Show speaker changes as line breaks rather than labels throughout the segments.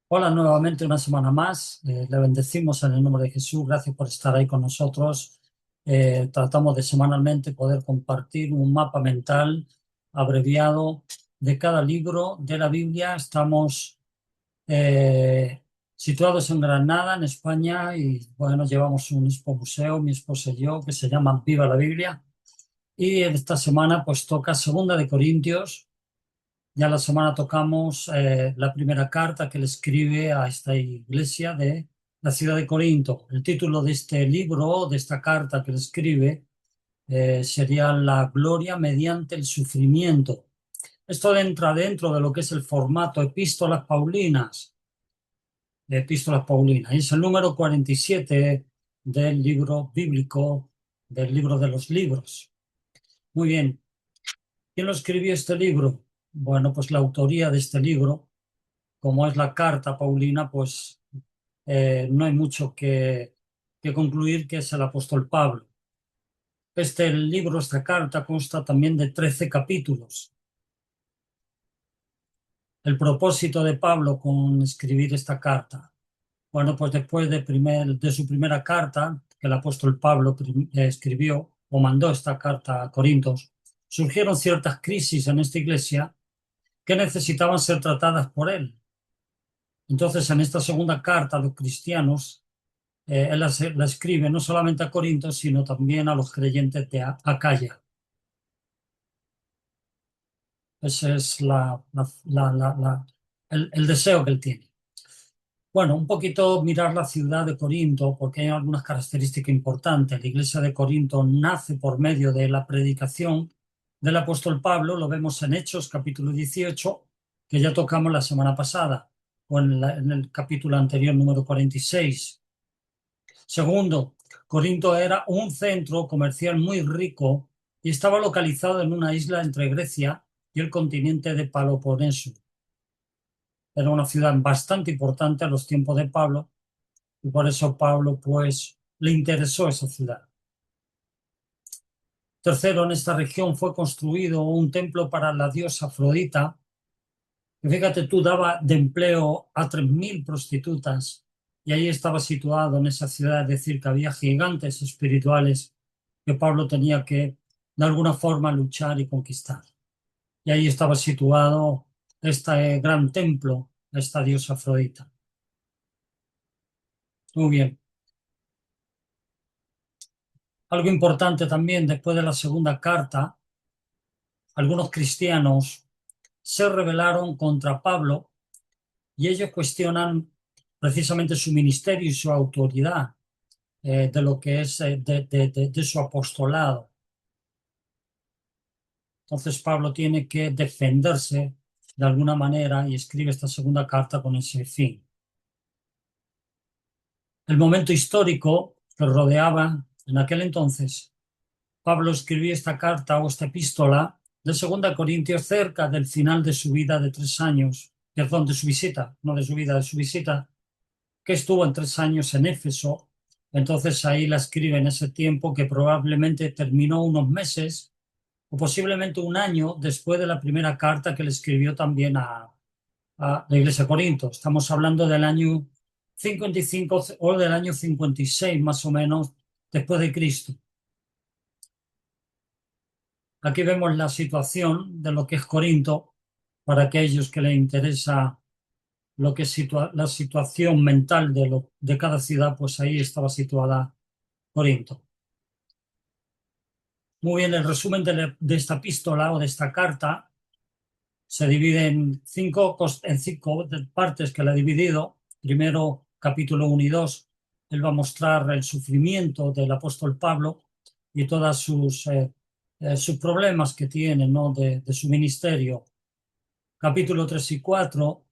Hola nuevamente una semana más. Le bendecimos en el nombre de Jesús. Gracias por estar ahí con nosotros. Tratamos de semanalmente poder compartir un mapa mental abreviado de cada libro de la Biblia. Estamos eh, situados en Granada, en España, y bueno, llevamos un expo museo, mi esposa y yo, que se llama Viva la Biblia. Y esta semana pues toca Segunda de Corintios. Ya la semana tocamos la primera carta que le escribe a esta iglesia de la ciudad de Corinto. El título de este libro, de esta carta que le escribe, sería La gloria mediante el sufrimiento. Esto entra dentro de lo que es el formato epístolas paulinas, de epístolas paulinas. Y es el número 47 del libro bíblico, del libro de los libros. Muy bien. ¿Quién lo escribió este libro? Bueno, pues la autoría de este libro, como es la carta Paulina, pues no hay mucho que concluir que es el apóstol Pablo. Este libro, esta carta, consta también de 13 capítulos. El propósito de Pablo con escribir esta carta. Bueno, pues después de su primera carta, que el apóstol Pablo escribió o mandó esta carta a Corintios, surgieron ciertas crisis en esta iglesia que necesitaban ser tratadas por él. Entonces, en esta segunda carta a los cristianos, él la escribe no solamente a Corinto, sino también a los creyentes de Acaya. Ese es el deseo que él tiene. Bueno, un poquito mirar la ciudad de Corinto, porque hay algunas características importantes. La iglesia de Corinto nace por medio de la predicación del apóstol Pablo, lo vemos en Hechos capítulo 18, que ya tocamos la semana pasada, o en el capítulo anterior, número 46. Segundo, Corinto era un centro comercial muy rico y estaba localizado en una isla entre Grecia y el continente de Peloponeso. Era una ciudad bastante importante a los tiempos de Pablo y por eso Pablo pues le interesó esa ciudad. Tercero, en esta región fue construido un templo para la diosa Afrodita, que fíjate tú, daba de empleo a 3.000 prostitutas y ahí estaba situado en esa ciudad, es decir, que había gigantes espirituales que Pablo tenía que de alguna forma luchar y conquistar. Y ahí estaba situado este gran templo, esta diosa Afrodita. Muy bien. Algo importante también, después de la segunda carta, algunos cristianos se rebelaron contra Pablo y ellos cuestionan precisamente su ministerio y su autoridad, de lo que es de su apostolado. Entonces Pablo tiene que defenderse de alguna manera y escribe esta segunda carta con ese fin. El momento histórico que rodeaba en aquel entonces, Pablo escribió esta carta o esta epístola de 2 Corintios cerca del final de su vida de 3 años, perdón, de su visita, no de su vida, de su visita, que estuvo en 3 años en Éfeso. Entonces ahí la escribe en ese tiempo que probablemente terminó unos meses o posiblemente un año después de la primera carta que le escribió también a la iglesia de Corinto. Estamos hablando del año 55 o del año 56 más o menos después de Cristo. Aquí vemos la situación de lo que es Corinto para aquellos que les interesa lo que es la situación mental de cada ciudad, pues ahí estaba situada Corinto. Muy bien, el resumen de esta epístola o de esta carta se divide en cinco partes que la ha dividido. Primero, capítulo 1 y 2, él va a mostrar el sufrimiento del apóstol Pablo y todos sus problemas que tiene, ¿no? de su ministerio. Capítulo 3 y 4,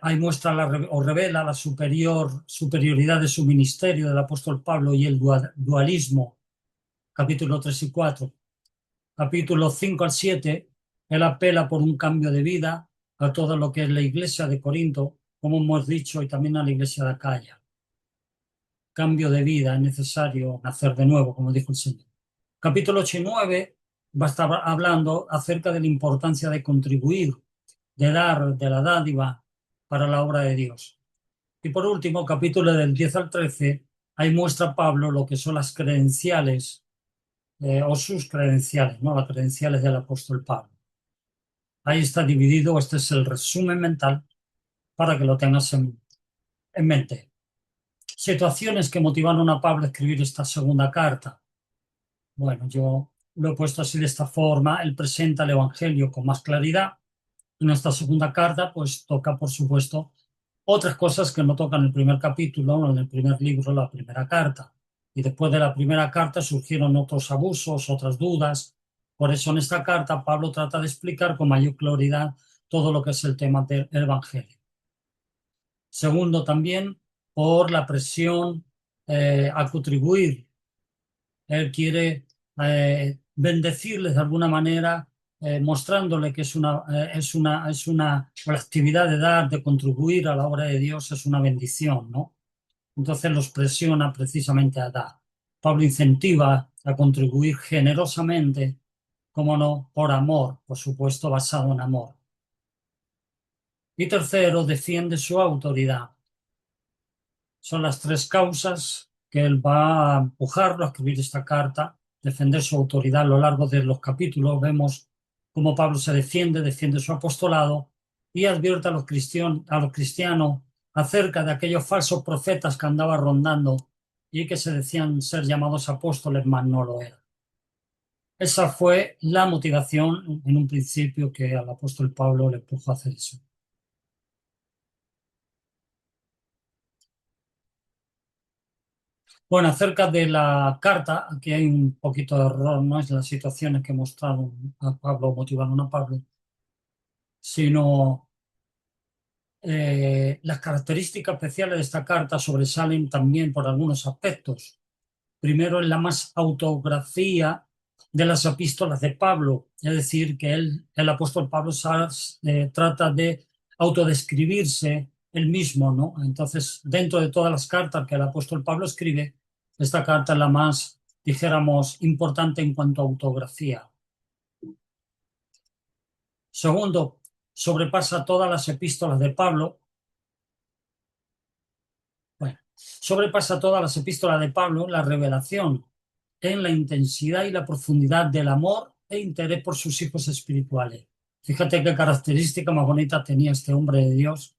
ahí muestra o revela la superioridad de su ministerio del apóstol Pablo y el dualismo. Capítulo 3 y 4. Capítulo 5 al 7, él apela por un cambio de vida a todo lo que es la iglesia de Corinto, como hemos dicho, y también a la iglesia de Acaya. Cambio de vida, es necesario nacer de nuevo, como dijo el Señor. Capítulo 8 y 9 va a estar hablando acerca de la importancia de contribuir, de dar, de la dádiva, para la obra de Dios. Y por último, capítulo del 10 al 13, ahí muestra Pablo lo que son las credenciales o sus credenciales, ¿no? Las credenciales del apóstol Pablo. Ahí está dividido, este es el resumen mental para que lo tengas en mente. Situaciones que motivaron a Pablo a escribir esta segunda carta. Bueno, yo lo he puesto así de esta forma. Él presenta el Evangelio con más claridad. En esta segunda carta, pues toca, por supuesto, otras cosas que no tocan en el primer capítulo o en el primer libro, la primera carta. Y después de la primera carta surgieron otros abusos, otras dudas. Por eso en esta carta Pablo trata de explicar con mayor claridad todo lo que es el tema del Evangelio. Segundo, también por la presión a contribuir. Él quiere bendecirles de alguna manera, mostrándole que la actividad de dar, de contribuir a la obra de Dios es una bendición, ¿no? Entonces los presiona precisamente a dar. Pablo incentiva a contribuir generosamente, como no, por amor, por supuesto, basado en amor. Y tercero, defiende su autoridad. Son las tres causas que él va a empujarlo a escribir esta carta, defender su autoridad a lo largo de los capítulos. Vemos cómo Pablo se defiende su apostolado y advierte a los cristianos acerca de aquellos falsos profetas que andaban rondando y que se decían ser llamados apóstoles, mas no lo eran. Esa fue la motivación en un principio que al apóstol Pablo le empujó a hacer eso. Bueno, acerca de la carta, aquí hay un poquito de error, no es las situaciones que mostraron a Pablo, motivaron a Pablo, sino las características especiales de esta carta sobresalen también por algunos aspectos. Primero, es la más autografía de las epístolas de Pablo, es decir, que el apóstol Pablo trata de autodescribirse él mismo, ¿no? Entonces, dentro de todas las cartas que el apóstol Pablo escribe, esta carta es la más, dijéramos, importante en cuanto a autografía. Segundo, sobrepasa todas las epístolas de Pablo. Bueno, sobrepasa todas las epístolas de Pablo la revelación en la intensidad y la profundidad del amor e interés por sus hijos espirituales. Fíjate qué característica más bonita tenía este hombre de Dios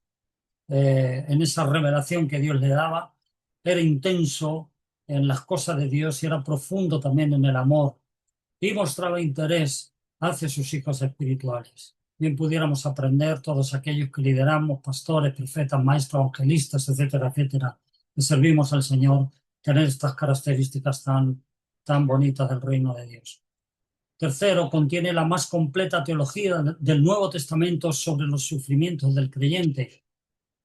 en esa revelación que Dios le daba. Era intenso en las cosas de Dios y era profundo también en el amor y mostraba interés hacia sus hijos espirituales. Bien pudiéramos aprender todos aquellos que lideramos, pastores, profetas, maestros, evangelistas, etcétera, etcétera, que servimos al Señor, tener estas características tan bonitas del reino de Dios. Tercero, contiene la más completa teología del Nuevo Testamento sobre los sufrimientos del creyente.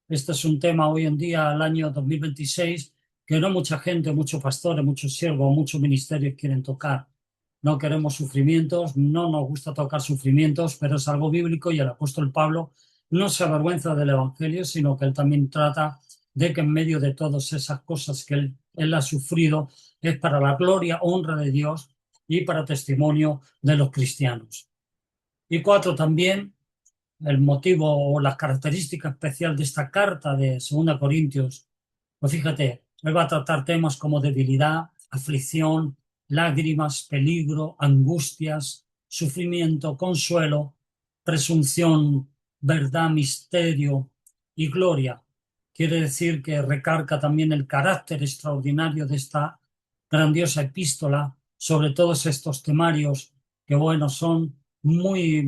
Este es un tema hoy en día, al año 2026, que no mucha gente, muchos pastores, muchos siervos, muchos ministerios quieren tocar. No queremos sufrimientos, no nos gusta tocar sufrimientos, pero es algo bíblico y el apóstol Pablo no se avergüenza del Evangelio, sino que él también trata de que en medio de todas esas cosas que él ha sufrido es para la gloria, honra de Dios y para testimonio de los cristianos. Y cuatro, también el motivo o la característica especial de esta carta de 2 Corintios, pues fíjate, él va a tratar temas como debilidad, aflicción, lágrimas, peligro, angustias, sufrimiento, consuelo, presunción, verdad, misterio y gloria. Quiere decir que recarga también el carácter extraordinario de esta grandiosa epístola sobre todos estos temarios que, bueno, son muy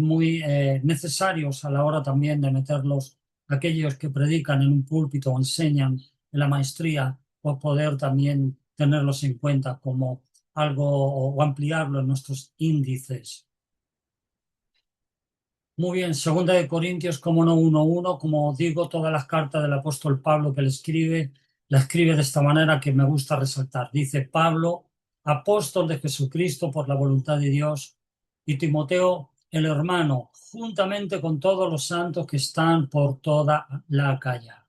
necesarios a la hora también de meterlos aquellos que predican en un púlpito o enseñan en la maestría, o poder también tenerlos en cuenta como algo o ampliarlo en nuestros índices. Muy bien, 2 Corintios, como no, 1:1, como digo, todas las cartas del apóstol Pablo que le escribe, la escribe de esta manera que me gusta resaltar. Dice Pablo, apóstol de Jesucristo por la voluntad de Dios, y Timoteo, el hermano, juntamente con todos los santos que están por toda la Acaya.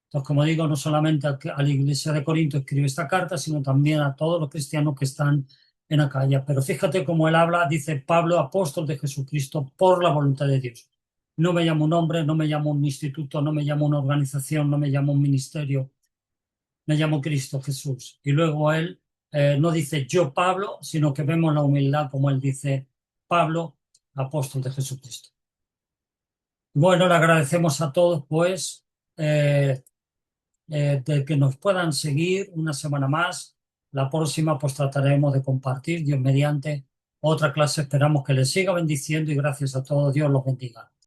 Entonces, como digo, no solamente a la iglesia de Corinto escribe esta carta, sino también a todos los cristianos que están en Acaya. Pero fíjate cómo él habla, dice Pablo, apóstol de Jesucristo por la voluntad de Dios. No me llamo un hombre, no me llamo un instituto, no me llamo una organización, no me llamo un ministerio, me llamo Cristo Jesús. Y luego él no dice yo Pablo, sino que vemos la humildad como él dice Pablo, apóstol de Jesucristo. Bueno, le agradecemos a todos, pues, de que nos puedan seguir una semana más. La próxima, pues, trataremos de compartir, Dios mediante, otra clase. Esperamos que les siga bendiciendo y gracias a todos. Dios los bendiga.